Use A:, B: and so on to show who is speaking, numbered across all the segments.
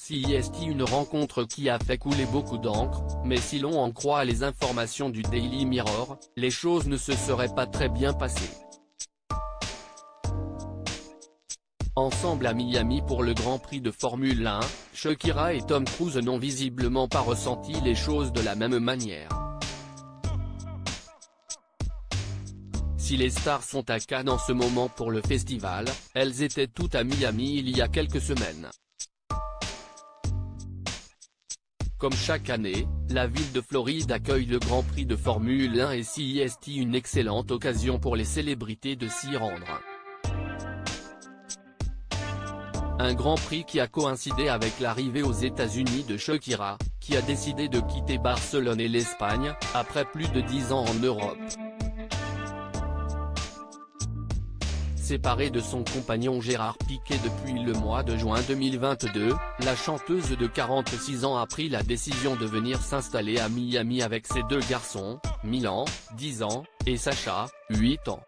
A: CEST, une rencontre qui a fait couler beaucoup d'encre, mais si l'on en croit les informations du Daily Mirror, les choses ne se seraient pas très bien passées. Ensemble à Miami pour le Grand Prix de Formule 1, Shakira et Tom Cruise n'ont visiblement pas ressenti les choses de la même manière. Si les stars sont à Cannes en ce moment pour le festival, elles étaient toutes à Miami il y a quelques semaines. Comme chaque année, la ville de Floride accueille le Grand Prix de Formule 1 et CEST, une excellente occasion pour les célébrités de s'y rendre. Un Grand Prix qui a coïncidé avec l'arrivée aux États-Unis de Shakira, qui a décidé de quitter Barcelone et l'Espagne, après plus de 10 ans en Europe. Séparée de son compagnon Gérard Piqué depuis le mois de juin 2022, la chanteuse de 46 ans a pris la décision de venir s'installer à Miami avec ses deux garçons, Milan, 10 ans, et Sacha, 8 ans.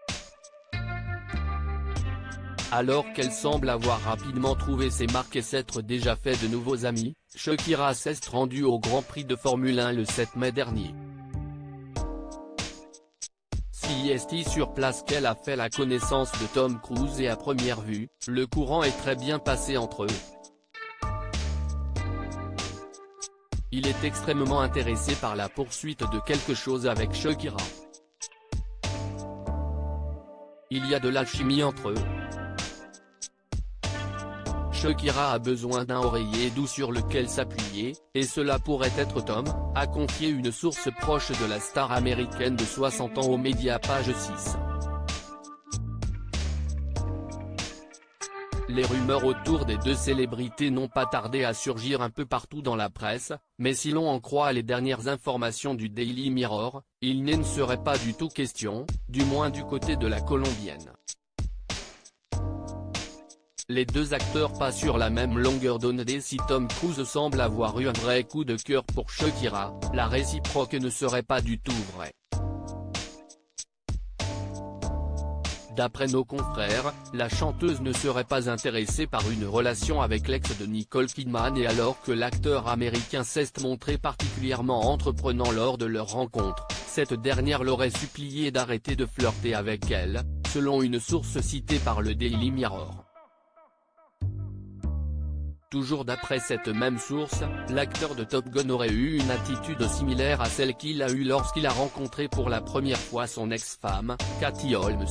A: Alors qu'elle semble avoir rapidement trouvé ses marques et s'être déjà fait de nouveaux amis, Shakira s'est rendue au Grand Prix de Formule 1 le 7 mai dernier. CEST sur place qu'elle a fait la connaissance de Tom Cruise et à première vue, le courant est très bien passé entre eux. Il est extrêmement intéressé par la poursuite de quelque chose avec Shakira. Il y a de l'alchimie entre eux. Shakira a besoin d'un oreiller doux sur lequel s'appuyer, et cela pourrait être Tom, a confié une source proche de la star américaine de 60 ans aux médias Page 6. Les rumeurs autour des deux célébrités n'ont pas tardé à surgir un peu partout dans la presse, mais si l'on en croit les dernières informations du Daily Mirror, il ne serait pas du tout question, du moins du côté de la colombienne. Les deux acteurs pas sur la même longueur d'onde et si Tom Cruise semble avoir eu un vrai coup de cœur pour Shakira, la réciproque ne serait pas du tout vraie. D'après nos confrères, la chanteuse ne serait pas intéressée par une relation avec l'ex de Nicole Kidman et alors que l'acteur américain s'est montré particulièrement entreprenant lors de leur rencontre, cette dernière l'aurait supplié d'arrêter de flirter avec elle, selon une source citée par le Daily Mirror. Toujours d'après cette même source, l'acteur de Top Gun aurait eu une attitude similaire à celle qu'il a eue lorsqu'il a rencontré pour la première fois son ex-femme, Katie Holmes.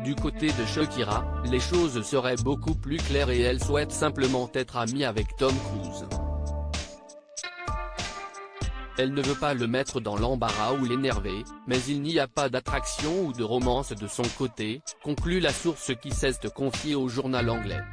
A: Du côté de Shakira, les choses seraient beaucoup plus claires et elle souhaite simplement être amie avec Tom Cruise. Elle ne veut pas le mettre dans l'embarras ou l'énerver, mais il n'y a pas d'attraction ou de romance de son côté, conclut la source qui s'est confiée au journal anglais.